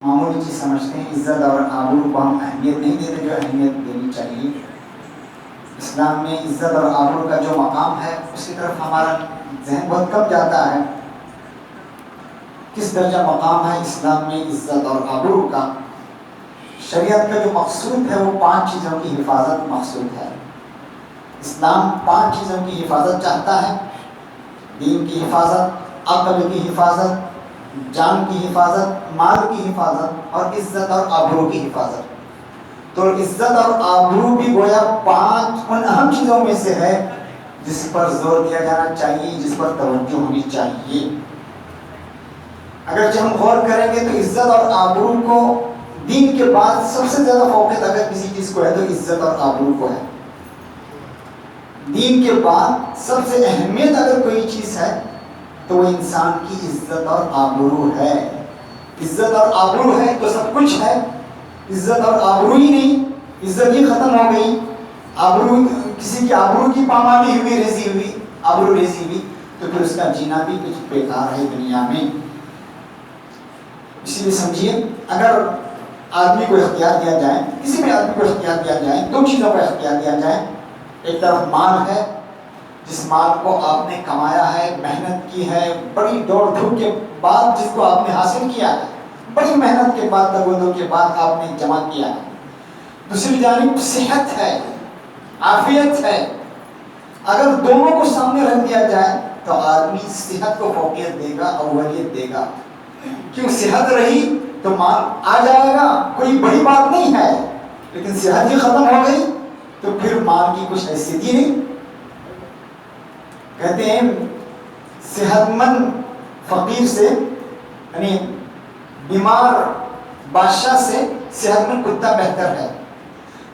معمولی چیز سمجھتے ہیں. عزت اور آبرو کو ہم اہمیت نہیں دیتے جو اہمیت دینی چاہیے. اسلام میں عزت اور آبرو کا جو مقام ہے اس کی طرف ہمارا ذہن بہت کم جاتا ہے. کس درجہ مقام ہے اسلام میں عزت اور آبرو کا. شریعت کا جو مقصود ہے وہ 5 چیزوں کی حفاظت مقصود ہے. اسلام 5 چیزوں کی حفاظت چاہتا ہے: دین کی حفاظت، عقل کی حفاظت، جان کی حفاظت، مال کی حفاظت اور عزت اور آبرو کی حفاظت. تو عزت اور آبرو بھی گویا 5 ان اہم چیزوں میں سے ہے جس پر زور دیا جانا چاہیے، جس پر توجہ ہونی چاہیے. اگرچہ ہم غور کریں گے تو عزت اور آبرو کو دین کے بعد سب سے زیادہ فوقیت اگر کسی چیز کو ہے تو عزت اور آبرو کو ہے. دین کے بعد سب سے اہمیت اگر کوئی چیز ہے تو وہ انسان کی عزت اور آبرو ہے. عزت اور آبرو ہے تو سب کچھ ہے. عزت اور آبرو ہی نہیں، عزت ہی ختم ہو گئی، آبرو کسی کی آبرو کی پامالی ہوئی، ریزی ہوئی، آبرو ریزی ہوئی، تو پھر اس کا جینا بھی کچھ بیکار ہے دنیا میں. اسی لیے سمجھیے، اگر آدمی کو اختیار دیا جائے، کسی بھی آدمی کو اختیار دیا جائے، 2 چیزوں کا اختیار دیا جائے. ایک طرف مال ہے، جس مال کو آپ نے کمایا ہے، محنت کی ہے، بڑی دوڑ دھوپ کے بعد جس کو آپ نے حاصل کیا ہے، بڑی محنت کے بعد، لگودوں کے بعد آپ نے جمع کیا ہے. دوسری جانب صحت ہے، عافیت ہے. اگر دونوں کو سامنے رکھ دیا جائے تو آدمی صحت کو فوقیت دے گا، اولویت دے گا. کیوں؟ صحت رہی تو مال آ جائے گا، کوئی بڑی بات نہیں ہے. لیکن صحت ہی ختم ہو گئی تو پھر مال کی کچھ حیثیت ہی نہیں. کہتے ہیں صحت مند فقیر سے، یعنی بیمار بادشاہ سے صحت مند کتا بہتر ہے.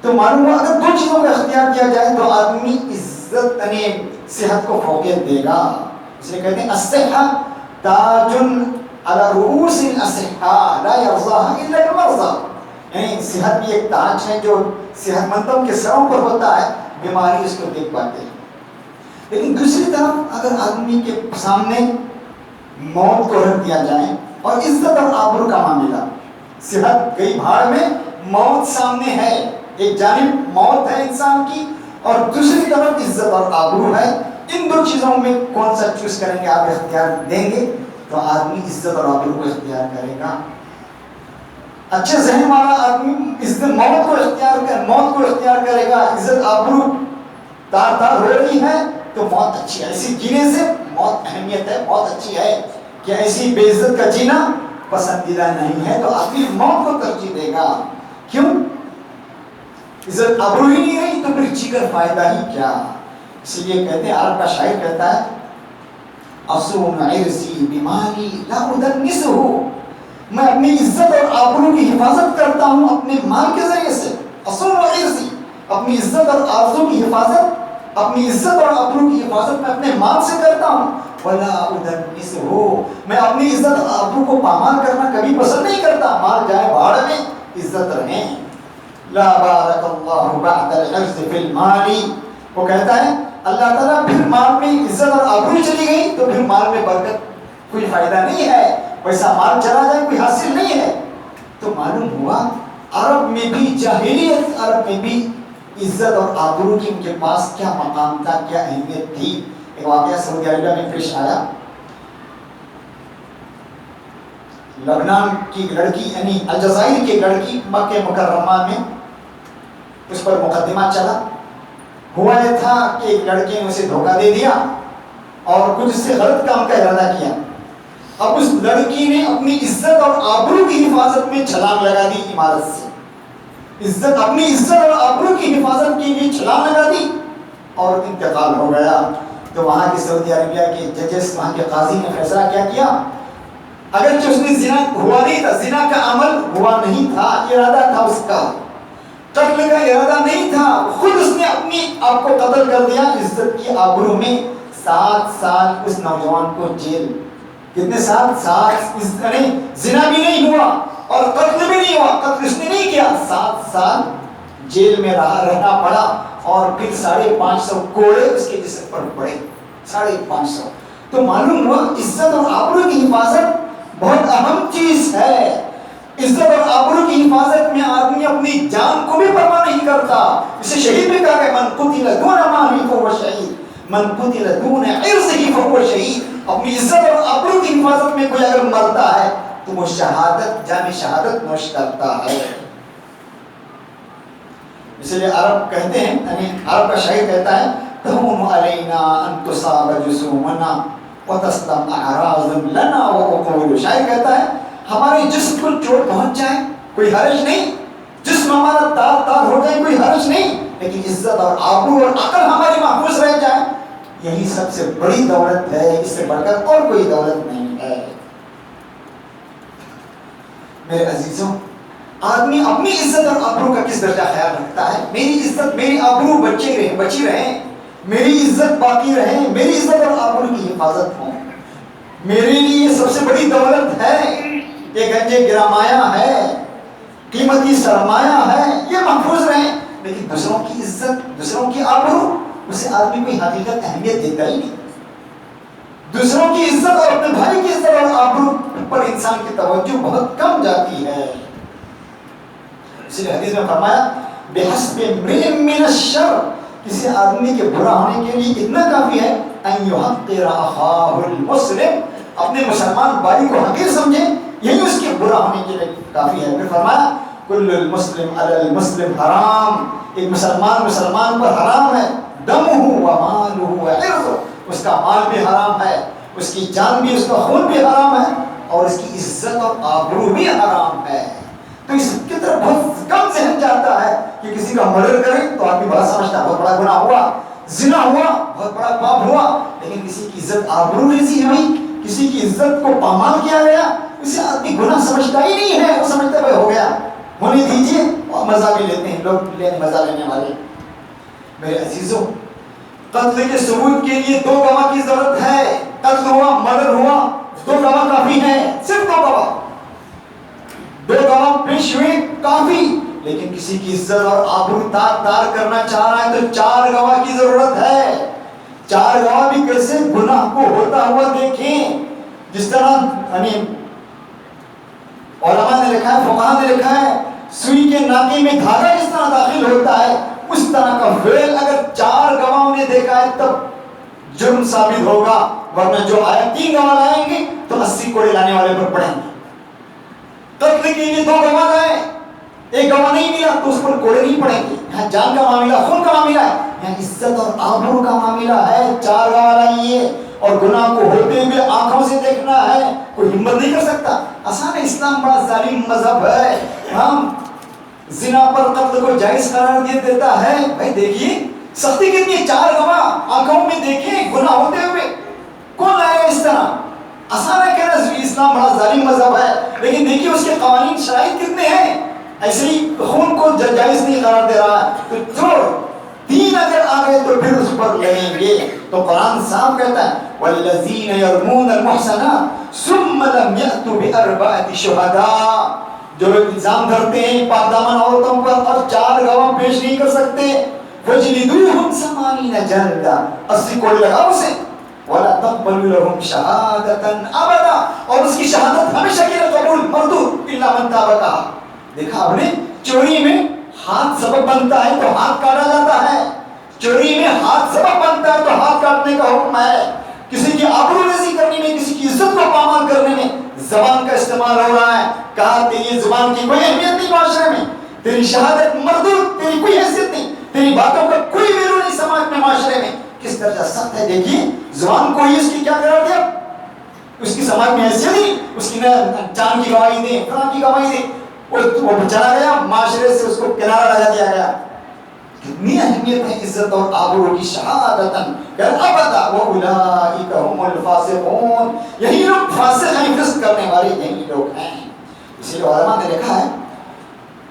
تو معلوم ہوا اگر 2 چیزوں کا اختیار کیا جائے تو آدمی عزت یعنی صحت کو فوقیت دے گا. اس لیے کہتے ہیں الصحۃ تاج علی رؤوس الاصحاء لا یرضاها الا المرضى. یعنی صحت بھی ایک تاج ہے جو صحت مندوں کے سروں پر ہوتا ہے، بیماری اس کو دیکھ پاتے ہیں. لیکن دوسری طرف اگر آدمی کے سامنے موت کو رکھ دیا جائے اور عزت اور آبرو کا معاملہ، صحت گئی بھاڑ میں، موت سامنے ہے. ایک جانب موت ہے انسان کی اور دوسری طرف عزت اور آبرو ہے. ان 2 چیزوں میں کون سا چوز کریں گے آپ، اختیار دیں گے تو آدمی عزت اور آبرو کو اختیار کرے گا. اچھے ذہن والا آدمی موت کو اختیار کرے گا. عزت آبرو تار ہو رہی ہے تو موت اچھی ہے، ایسی جینے سے موت اہمیت ہے، بہت اچھی ہے. کہ ایسی بے عزت کا جینا پسندیدہ نہیں ہے تو آدمی موت کو ترجیح دے گا. کیوں؟ عزت آبرو ہی نہیں رہی تو پھر جی کر فائدہ ہی کیا. اسی لیے کہتے ہیں، عرب کا شاعر کہتا ہے اصون عرضی بمالی لا ادنسہ. میں اپنی عزت اور آبرو کی حفاظت کرتا ہوں اپنے مال کے ذریعے سے. اصون عرضی، اپنی عزت اور آرزو کی حفاظت، اپنی عزت اور آبرو کی حفاظت میں اپنے مال سے کرتا ہوں. ولا ادنسہ، میں اپنی عزت اور آبرو کو پامال کرنا کبھی پسند نہیں کرتا. مال جائے بھاڑ میں، عزت رہے. لا بارک اللہ بعد العرض فی المال. وہ کہتا ہے اللہ تعالیٰ پھر مال میں عزت اور آبرو چلی گئی تو پھر مال میں برکت کوئی فائدہ نہیں ہے، ویسا مال چلا جائے کوئی حاصل نہیں ہے. تو معلوم ہوا عرب میں بھی، جاہلیت عرب میں بھی عزت اور آبرو کی ان کے پاس کیا مقام تھا، کیا اہمیت تھی. ایک واقعہ سعودی عربیہ میں پیش آیا. لبنان کی لڑکی یعنی الجزائر کی لڑکی مکہ مکرمہ میں اس پر مقدمہ چلا. ہوا یہ تھا کہ ایک لڑکے نے اسے دھوکہ دے دیا اور کچھ اس سے غلط کام کا ارادہ کیا. اب اس لڑکی نے اپنی عزت اور آبرو کی حفاظت میں چھلانگ لگا دی عمارت سے. اپنی عزت اور آبرو کی حفاظت کے لیے چھلانگ لگا دی اور انتقال ہو گیا. تو وہاں کے سعودی عربیہ کے ججز، وہاں کے قاضی نے فیصلہ کیا کیا، اگرچہ اس نے زنا ہوا نہیں تھا، زنا کا عمل ہوا نہیں تھا، ارادہ تھا اس کا، قتل کا ارادہ نہیں تھا، خود اس نے اپنی آپ کو قتل کر دیا. عزت کی آبرو میں 7 سال اس نوجوان کو جیل. کتنے سال؟ 7. زنا بھی نہیں ہوا اور قتل بھی نہیں ہوا، قتل اس نے نہیں کیا. 7 سال جیل میں رہنا پڑا اور پھر 550 کوڑے اس کے جسم پر پڑے. 550. تو معلوم ہوا عزت اور آبرو کی حفاظت بہت اہم چیز ہے. عزت اور آبرو کی حفاظت میں آدمی اپنی جان کو بھی پرواہ نہیں کرتا. اسے شہید بھی کہا ہے من قتل دون مالی فهو شہید, من قتل دون عرضه فهو شہید. اپنی عزت اور آبرو کی حفاظت میں کوئی اگر مرتا ہے تو وہ شہادت, جان شہادت نوش کرتا ہے. اس لیے عرب کہتے ہیں, یعنی عرب کا شاعر کہتا ہے تہون علینا ان تصاب جسومنا وتسلم اعراض لنا وعقول. شاعر کہتا ہے ہمارے جسم کو چوٹ پہنچ جائے کوئی حرج نہیں, جسم ہمارا تار تار ہو جائے کوئی حرج نہیں, لیکن عزت اور آبرو اور عقل ہماری محفوظ رہ جائے, یہی سب سے بڑی دولت ہے, اس سے بڑھ کر اور کوئی دولت نہیں ہے. میرے عزیزوں, آدمی اپنی عزت اور آبرو کا کس درجہ خیال رکھتا ہے. میری عزت میری آبرو بچی رہیں, میری عزت باقی رہے, میری عزت اور آبرو کی حفاظت ہو, میرے لیے یہ سب سے بڑی دولت ہے. یہ گنج گرامایا ہے, قیمتی سرمایہ ہے, یہ محفوظ رہیں. لیکن دوسروں کی عزت, دوسروں کی آبرو, اسے آدمی کوئی حقیقت اہمیت دیتا ہی نہیں. دوسروں کی عزت اور اپنے بھائی کی عزت اور آبرو پر انسان کی توجہ بہت کم جاتی ہے. اس لیے حدیث میں فرمایا بحسب امرئ من الشر, کسی آدمی کے برا ہونے کے لیے اتنا کافی ہے ان یحقر اخاہ المسلم, اپنے مسلمان بھائی کو حقیر سمجھے, یہی اس کے برا ہونے کے لیے کافی ہے. پھر فرمایا کل المسلم علی المسلم حرام, ایک مسلمان پر حرام ہے, دمہ و مالہ و عرضہ, اس کا مال بھی حرام ہے, اس کی جان بھی, اس کا خون بھی حرام ہے, اور اس کی عزت اور آبرو بھی حرام ہے. تو اس کی طرف بہت کم ذہن جاتا ہے کہ کسی کا مرڈر کرے تو آدمی بڑا سمجھتا ہے بہت بڑا گناہ ہوا, زنا ہوا بہت بڑا پاپ ہوا, لیکن کسی کی عزت آبرو ریزی ہوئی, کسی کی عزت کو پامال کیا گیا, اسے آدمی گناہ سمجھتا ہی نہیں ہے. وہ سمجھتا ہے ہو گیا, ہونے دیجیے, اور مزہ بھی لیتے ہیں لوگ, مزہ لینے والے. میرے عزیزوں, قتل کے ثبوت کے لیے 2 گواہ کی ضرورت ہے. قتل ہوا, مرڈر ہوا, 2 گواہ کافی ہیں, صرف 2 گواہ, 2 گواہ پیش ہوئے کافی. لیکن کسی کی عزت اور آبرو تار کرنا چاہ رہا ہے تو 4 گواہ کی ضرورت ہے. 4 گواہ بھی کیسے گناہ کو ہوتا ہوا دیکھیں, جس طرح یعنی علماء نے لکھا ہے, فقہاء نے لکھا ہے, سوئی کے ناکے میں دھاگا جس طرح داخل ہوتا ہے اس طرح کا فعل اگر 4 گواہوں نے دیکھا ہے تب جرم ثابت ہوگا, ورنہ جو آئے 3 گواہ لائیں گے تو 80 کوڑے لانے والے پر پڑیں گے. قتل کے لیے 2 گواہ لائے, 1 گواہ نہیں ملا تو اس پر کوڑے نہیں پڑیں گے. یہاں جان کا معاملہ, خون کا معاملہ ہے, یہاں عزت اور آبرو کا معاملہ ہے. 4 گواہ لائیے اور گناہ کو ہوتے ہوئے آنکھوں سے دیکھنا ہے, کوئی ہمت نہیں کر سکتا. آسان ہے, اسلام بڑا ظالم مذہب ہے, ہم زنا پر قتل کو جائز قرار دیتا ہے. بھائی دیکھیے سختی کتنی ہے, 4 گواہ آنکھوں میں دیکھیں گناہ ہوتے ہوئے, کون لائے اس طرح. آسان ہے کہنا اسلام بڑا ظالم مذہب ہے, لیکن دیکھیے اس کے قوانین شرائط کتنے ہیں. ایسے ہی خون کو جائز نہیں قرار دے رہا ہے, تو جو 3 اگر آ گئے تو پھر اس پر لگیں گے. تو قرآن صاحب کہتا ہے والذین یرمون المحصنات ثم لم یأتوا بأربعة شہداء, جو لوگ الزام دھرتے ہیں پاک دامن عورتوں پر اور 4 گواہ پیش نہیں کر سکتے, فجلدوہم 80 جلدہ, 80 کوڑے لگاؤ اسے, ولا تقبلوا لهم شهادة ابدا, اور اس کی شہادت ہمیشہ کے لیے قبول مردود الا من تاب. دیکھا آپ نے, چوری میں ہاتھ سبب بنتا ہے تو ہاتھ کاٹا جاتا ہے, چوری میں ہاتھ سبب بنتا ہے تو ہاتھ کاٹنے کا حکم ہے. کسی کی آبرو ریزی کرنے میں, کسی کی عزت کو پامال کرنے میں زبان کا استعمال ہو رہا ہے. کہا تیری زبان کی کوئی اہمیت نہیں معاشرے میں, تیری شہادت مردود, تیری کوئی حیثیت نہیں, تیری باتوں کا کوئی ویلو نہیں سماج میں, معاشرے میں. کس درجہ سخت ہے دیکھیے, زبان کو ہی اس کی کیا قرار دیا, اس کی سماج میں حیثیت نہیں, اس کی نہ جان کی گواہی دیں, فلاں کی گواہی دیں, وہ چلا گیا معاشرے سے, اس کو کنارہ لگا دیا گیا. کتنی اہمیت ہے عزت اور آبرو کی, شہادتاً ابدا واولئک هم الفاسقون, یہی لوگ فاسق ہیں, فسق کرنے والے یہی لوگ ہیں. اسی لیے علماء نے لکھا ہے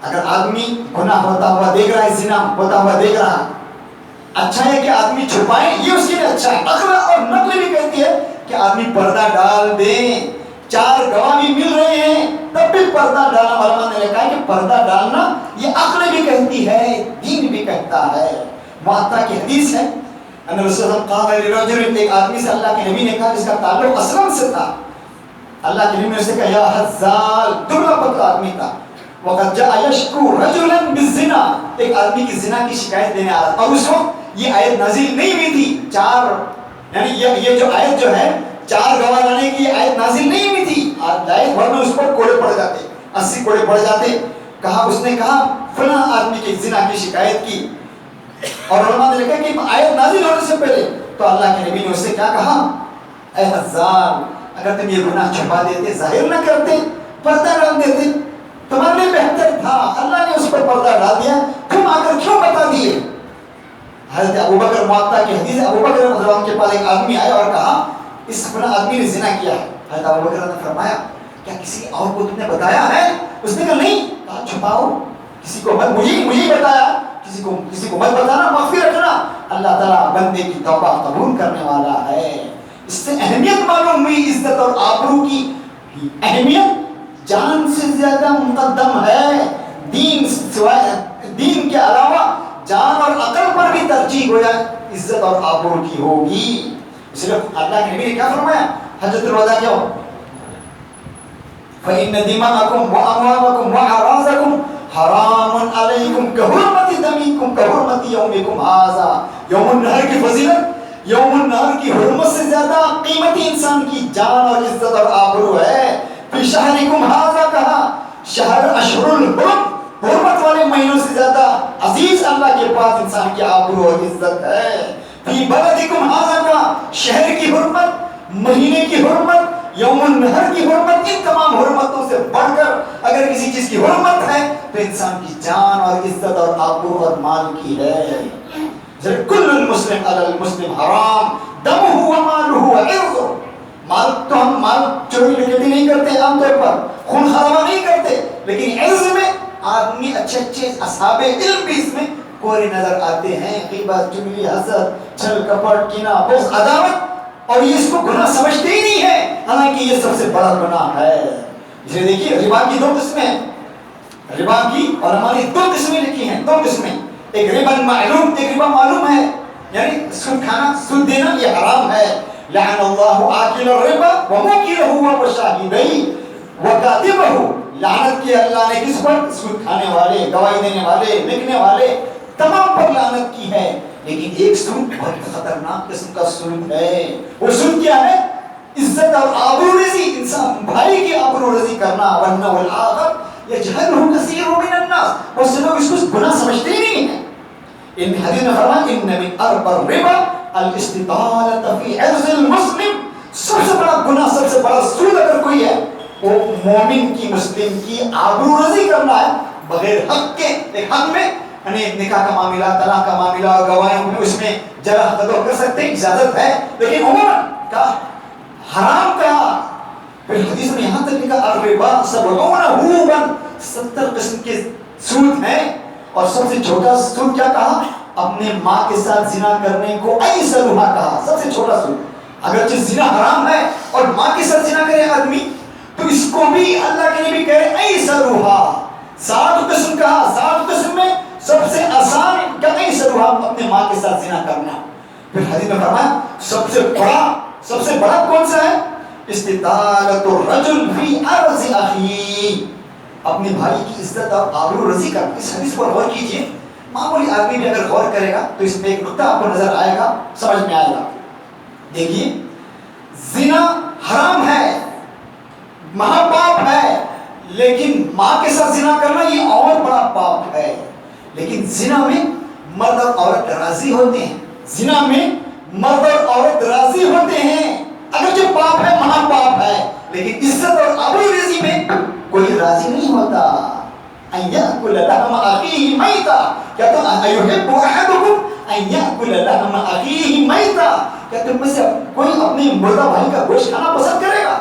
اگر آدمی گناہ ہوتا ہوا دیکھ رہا ہے, زنا ہوتا ہوا دیکھ رہا ہے, اچھا ہے کہ آدمی چھپائے, یہ اس کے لیے اچھا ہے. عقل اور نقل بھی کہتی ہے کہ آدمی پردہ ڈال دیں, 4 گواہ بھی مل رہے ہیں تب بھی پردہ ڈالنا. علماء نے لکھا ہے کہ پردہ ڈالنا یہ عقل بھی کہتی ہے, دین بھی کہتا ہے. معطا کی حدیث ہے, ان رسول اللہ قال لرجل, ایک آدمی سے اللہ کے نبی نے کہا جس کا تعلق اسلم سے تھا, اللہ کے نبی نے اسے کہا یا حزال، دبلا پتلا آدمی تھا، وقد جاء یشکو رجلا بالزنا، ایک آدمی کی زنا کی شکایت دینے آ رہا تھا، اور اس وقت یہ آیت نازل نہیں ہوئی تھی، یعنی یہ جو آیت جو ہے 4 گواہ لانے کی آیت نازل نہیں ہوئی تھی، آیت ورنہ اس پر کوڑے پڑ جاتے، 80 کوڑے پڑ جاتے۔ کہا اس نے کہا فلاں آدمی کی زنا کی شکایت کی، اور علماء نے لکھا کہ آیت نازل ہونے سے پہلے تو اللہ کے نبی نے اس سے کیا کہا، اے حزال، اگر تم یہ گناہ چھپا دیتے، ظاہر نہ کرتے، پردہ ڈال دیتے، تمہارے لیے بہتر تھا، اللہ نے اس پر پردہ ڈال دیا، تم آ کر کیوں بتا دیے؟ حضرت ابوبکر معطا کی حدیث ہے، ابوبکر رضی اللہ عنہ کے پاس ایک آدمی آیا اور کہا اس فلاں آدمی نے زنا کیا ہے۔ حضرت ابوبکر نے فرمایا کیا کسی اور کو تم نے بتایا ہے؟ اس نے کہا نہیں۔ کہا چھپاؤ، کسی کو مت، مجھے بتایا، کسی کو مت بتانا، معافی رکھنا، اللہ تعالیٰ بندے کی توبہ قبول کرنے والا ہے۔ اس سے اہمیت معلوم ہوئی عزت اور آبرو کی اہمیت جان سے زیادہ مقدم ہے، دین کے علاوہ جان اور عقل پر بھی ترجیح ہو جائے عزت اور آبرو کی ہوگی۔ اس لیے اللہ کے نبی نے کیا فرمایا حجۃ الوداع کیا ہو، فَإِنَّ دِمَاءَكُمْ وَأَمْوَالَكُمْ وَأَعْرَاضَكُمْ حَرَامٌ عَلَيْكُمْ كَحُرْمَةِ دَمِكُمْ كَحُرْمَةِ يَوْمِكُمْ هَذَا۔ یوم النہر کی فضیلت، یوم النہر کی حرمت سے زیادہ قیمتی انسان کی جان اور عزت اور آبرو ہے۔ فی شہرکم ھذا، کہا شہر اشہر الحرم، حرمت والے مہینوں سے زیادہ عزیز اللہ کے پاس انسان کی آبرو اور عزت ہے۔ فی بلدکم ھذا، کہا شہر کی حرمت، مہینے کی حرمت، یوم النہر کی حرمت، ان تمام حرمتوں سے بڑھ کر اگر کسی چیز کی حرمت ہے تو انسان کی جان اور عزت اور آبرو اور مال کی ہے۔ کل المسلم علی المسلم حرام دمہ ومالہ وعرضہ، مال تو ہم مال چوری ڈکیتی نہیں کرتے، عام طور پر خون خرابہ نہیں کرتے، لیکن عرض میں آدمی اچھے اصحاب علم بھی اس میں کوڑے نظر آتے ہیں، غیبت، چغلی، حسد، چھل کپٹ، کینہ، بغض، عداوت، اور یہ اس کو گناہ سمجھتے ہی نہیں ہے، حالانکہ یہ سب سے بڑا گناہ ہے۔ اسے دیکھیے ربا کی 2 قسمیں ہیں، ربا کی علماء نے 2 قسمیں لکھی ہیں، 2 قسمیں، ایک ربا معلوم، ایک ربا معلوم ہے، یعنی سود کھانا، سود دینا یہ حرام ہے۔ لعن اللہ آکل الربا وموکلہ وشاہدیہ وکاتبہ، لعنت کی اللہ نے کس پر؟ سود کھانے والے، گواہی دینے والے، لکھنے والے، تمام پر لعنت کی ہے۔ لیکن ایک سود بہت خطرناک قسم کا سود ہے، وہ سود کیا ہے؟ عزت اور آبروریزی، انسان بھائی کی آبروریزی کرنا، ورنہ والآخر یجہلہ کثیر من الناس، بہت سے لوگ اس کو گناہ سمجھتے ہی نہیں ہیں۔ ان حدیث میں فرمایا ان من اربع الربا الاستطالة فی عرض المسلم، سب سے بڑا گناہ، سب سے بڑا سود اگر کوئی ہے وہ مومن کی، مسلم کی آبروریزی کرنا ہے بغیر حق کے۔ ایک حق میں یعنی نکاح کا معاملہ، طلاق کا معاملہ، گواہیوں میں اس میں جرح قدر کر سکتے ہیں، اجازت ہے، لیکن عموماً کہا حرام کہا۔ پھر حدیث میں یہاں تک لکھا الربا 70 حوبا، 70 قسم کے سود ہیں، اور سب سے چھوٹا سود کیا کہا؟ اپنے ماں کے ساتھ زنا کرنے کو ایسرھا کہا، سب سے چھوٹا سود۔ اگرچہ زنا حرام ہے اور ماں کے ساتھ زنا کرے آدمی تو اس کو بھی اللہ کے نبی کہے ایسرھا، 7 قسم کہا، 7 قسم میں سب سے آسان کیا ایسرھا، اپنے ماں کے ساتھ زنا کرنا۔ پھر حدیث میں فرمایا سب سے بڑا کون سا ہے؟ استطالۃ الرجل فی عرض اخیہ، اپنے بھائی کی عزت اور آبرو رزی کرنا۔ اس حدیث پر غور کیجئے، معمولی آدمی بھی اگر غور کرے گا تو اس میں ایک نقطہ آپ کو نظر آئے گا، سمجھ میں آئے گا۔ دیکھیے زنا حرام ہے، مہا پاپ ہے، لیکن ماں کے ساتھ زنا کرنا یہ اور بڑا پاپ ہے۔ لیکن زنا میں مرد اور عورت راضی ہوتے ہیں، زنا میں مرد اور عورت راضی ہوتے ہیں، اگرچہ پاپ ہے، مہا پاپ ہے، لیکن عزت اور آبروریزی میں کوئی راضی نہیں ہوتا۔ ان یاکل لحم اخیہ میتا، کیا تم ایحب احدکم ان یاکل لحم اخیہ میتا، کیا تم میں سے کوئی اپنے مردہ بھائی کا گوشت کھانا پسند کرے گا؟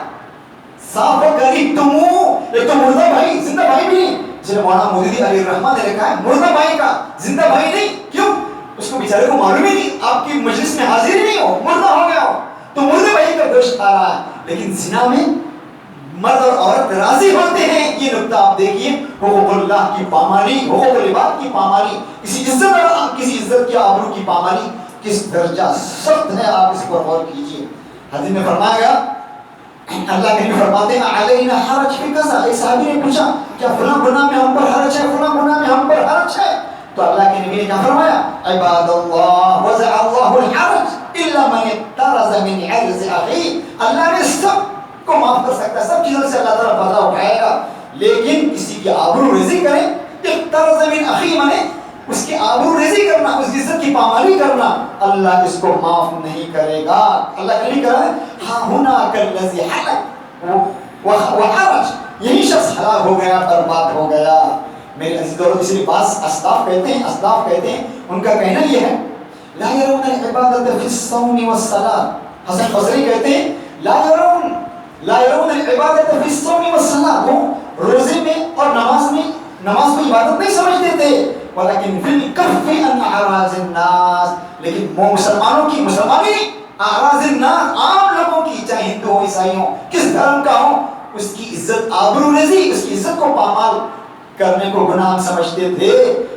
صاف کریتمو، ایک تو مردہ بھائی، زندہ بھائی بھی نہیں، جنہیں مولانا مودودی علیہ الرحمہ نے لکھا ہے مردہ بھائی کا، زندہ بھائی نہیں، کیوں؟ اس کو بیچارے کو معلوم ہی نہیں، آپ کی مجلس میں حاضر ہی نہیں ہو، مردہ ہو گیا ہو، تو مردہ بھائی کا گوشت کھا رہا ہے۔ لیکن زنا میں مرد اور عورت راضی ہوتے ہیں، یہ نقطہ آپ دیکھیے، حقوق اللہ کی پامالی، حقوق العباد کی پامالی، کسی عزت کی آبرو کی پامالی کس درجہ سخت ہے، آپ اس پر غور کیجئے۔ حدیث میں فرمایا گیا اللہ کے نبی فرماتے ہیں علینا حرج فی کذا. ایک صحابی نے پوچھا کیا فلاں گناہ میں ہم پر حرج ہے، فلاں گناہ میں ہم پر حرج ہے؟ تو اللہ کے نبی نے کیا فرمایا؟ عباد اللہ وزع اللہ الحرج الا من احترز من عرض اخی. اللہ نے سب کو معاف کر سکتا ہے، سب چیزوں سے اللہ تعالیٰ فضا اٹھائے گا، لیکن کسی کی آبرو ریزی کرے. احترز من اخی مانے اس کی آبرو ریزی کرنا، اس کی عزت کی پامالی کرنا، اللہ اس کو معاف نہیں کرے گا. اللہ کے لیے کہا ہے ہاں ہونا کالذی حلق وحرج، یہی شخص ہلاک ہو گیا، برباد ہو گیا. میرے عزیز اور اس لیے بعض اسلاف کہتے ہیں ان کا کہنا یہ ہے لا يرون العبادة في الصوم والصلاة. حسن بصری کہتے ہیں لا يرون العبادة في الصوم والصلاة. وہ روزے میں اور نماز کو عبادت نہیں سمجھتے تھے، ولیکن فی الکف عن اعراض الناس، لیکن وہ مسلمانی اعراض الناس، عام لوگوں کی، چاہے ہندو ہو عیسائی ہو کس دھرم کا ہو، اس کی عزت آبرو ریزی، اس کی عزت کو پامال کرنے کو گناہ سمجھتے تھے.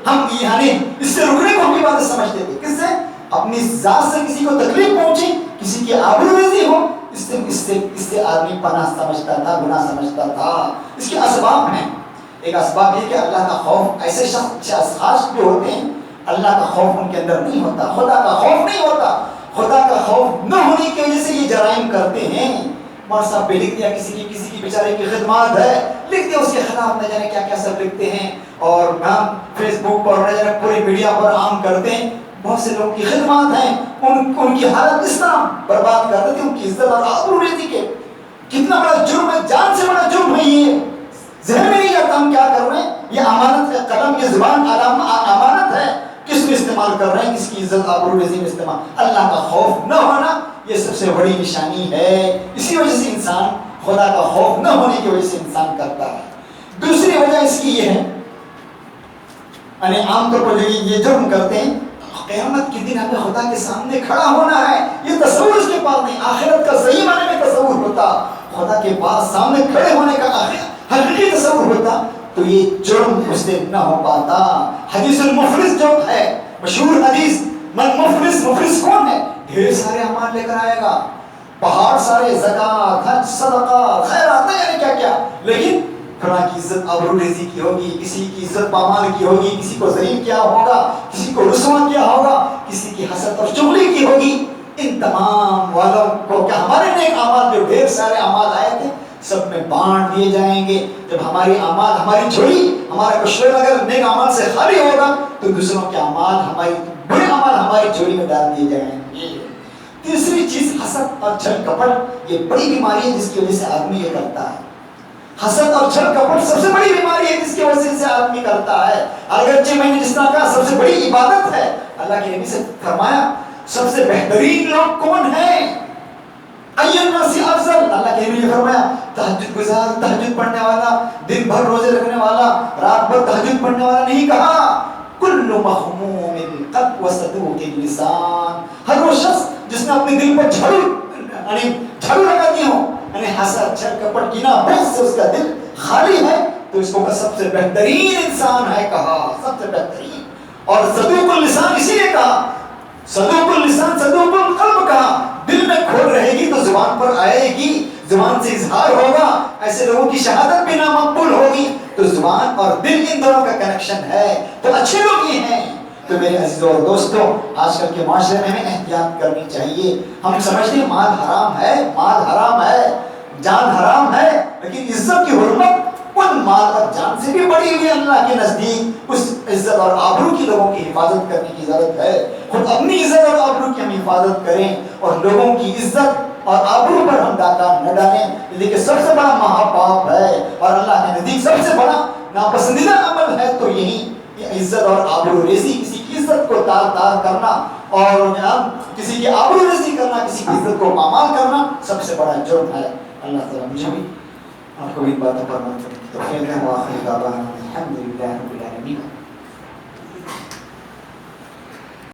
ہم یعنی اس سے رکنے کو ہم عبادت سمجھتے تھے. کس سے؟ اپنی ذات سے کسی کو تکلیف پہنچی، کسی کی آبرو ریزی ہو، اس سے آدمی پناہ سمجھتا تھا، گناہ سمجھتا تھا. اس کے اسباب ہیں. ایک اسباب یہ کہ اللہ کا خوف، ایسے اشخاص جو ہوتے ہیں اللہ کا خوف ان کے اندر نہیں ہوتا، خدا کا خوف نہیں ہوتا. خدا کا خوف نہ ہونے کی وجہ سے یہ جرائم کرتے ہیں. مار صاحب پہ لکھ دیا کسی کی بیچارے کی خدمات ہے، لکھ دیا اس کے خلاف نہ جانے کیا کیا سب لکھتے ہیں، اور ہم فیس بک پر نہ جانے پوری میڈیا پر عام کرتے ہیں. بہت سے لوگوں کی خدمات ہیں، ان کی حالت اس طرح برباد کر دیتے، ان کی عزت اور آبرو ریزی کے. کتنا بڑا جرم ہے، جان سے بڑا جرم ہے. یہ ذہن میں نہیں آتا ہم کیا کر رہے ہیں. یہ امانت ہے، قلم یہ زبان امانت ہے، کس میں استعمال کر رہے ہیں، کس کی عزت آبرو ریزی میں استعمال. اللہ کا خوف نہ ہونا یہ سب سے بڑی نشانی ہے. اسی وجہ سے انسان خدا کا خوف نہ ہونے کی وجہ سے انسان کرتا ہے. دوسری وجہ اس کی یہ ہے، یعنی عام طور پر جو یہ جرم کرتے ہیں، قیامت کے دن ہمیں خدا کے سامنے کھڑا ہونا ہے، یہ تصور اس کے پاس نہیں. آخرت کا صحیح معنی میں تصور ہوتا، خدا کے پاس سامنے کھڑے ہونے کا حقیقی تصور ہوتا تو یہ جرم اس سے نہ ہو پاتا. حدیث المفلس جو ہے مشہور حدیث، من مفلس کون ہے؟ ڈھیر سارے اعمال لے کر آئے گا، پہاڑ سارے، زکات، حج، صدقہ، خیرات، یعنی کیا کیا، لیکن فلاں کی عزت آبرو ریزی کی ہوگی، کسی کی عزت پامال کی ہوگی، کسی کو ذلیل کیا ہوگا، کسی کو رسوا کیا ہوگا، کسی کی حسد اور چغلی کی ہوگی. ان تمام والوں کو کیا ہمارے نیک اعمال جو ڈھیر سارے اعمال آئے تھے سب میں بانٹ دیے جائیں گے. جب ہماری اعمال، ہماری جھولی، ہمارا کشور اگر نیک اعمال سے خالی ہوگا تو دوسروں کے اعمال، ہماری برے اعمال ہماری جھولی میں ڈال دیے جائیں گے. تیسری چیز حسد اور چھل کپٹ، یہ بڑی بیماری ہے جس کی وجہ سے آدمی یہ کرتا ہے. حسد اور چھل کپٹ سب سے بڑی بیماری ہے جس کی وجہ سے آدمی کرتا ہے. اگرچہ میں نے جس طرح کہا سب سے بڑی عبادت ہے، اللہ کے نبی سے فرمایا سب سے بہترین لوگ کون ہیں؟ ای الناس افضل. اللہ کے نبی نے فرمایا تہجد گزار، تہجد پڑھنے والا، دن بھر روزے رکھنے والا، رات بھر تہجد پڑھنے والا نہیں کہا. کل مخموم القلب وصدوق اللسان. ہر وہ شخص جس نے اپنے دل پر جھڑو لگا دی ہو، یعنی حسد، چھل کپٹ، کینہ، بغض سے اس کا دل خالی ہے، تو اس کو سب سے بہترین انسان ہے کہا، سب سے بہترین. اور صدوق اللسان اسی لیے کہا، صدوق اللسان صدوق القلب کہا. دل میں کھول رہے گی تو زبان پر آئے گی، زبان سے اظہار ہوگا. ایسے لوگوں کی شہادت بھی نامقبول ہوگی. تو زبان اور دل ان دونوں کا کنیکشن ہے، تو اچھے لوگ یہ ہیں. تو میرے عزیزوں اور دوستوں، آج کل کے معاشرے میں ہمیں احتیاط کرنی چاہیے. ہم سمجھتے ہیں مال حرام ہے، مال حرام ہے، جان حرام ہے، لیکن عزت کی حرمت ان مال اور جان سے بھی بڑی ہوئی. اللہ کے نزدیک اس عزت اور آبرو کی لوگوں کی حفاظت کرنے کی ضرورت ہے. خود اپنی عزت اور آبرو کی ہم حفاظت کریں اور لوگوں کی عزت اور آبرو پر ہم ڈاکہ نہ ڈالیں. لیکن سب سے بڑا مہاپاپ ہے اور اللہ کے نزدیک سب سے بڑا ناپسندیدہ عمل ہے تو یہی عزت اور آبرو ریزی، کسی کی عزت کو تار کرنا اور کسی کی آبرو ریزی کرنا، کسی کی عزت کو پامال کرنا سب سے بڑا جرم ہے. اللہ تعالیٰ مجھے بھی آپ کو بھی باتوں پر توفیق دے. وآخر دعوانا الحمد للہ رب العالمین.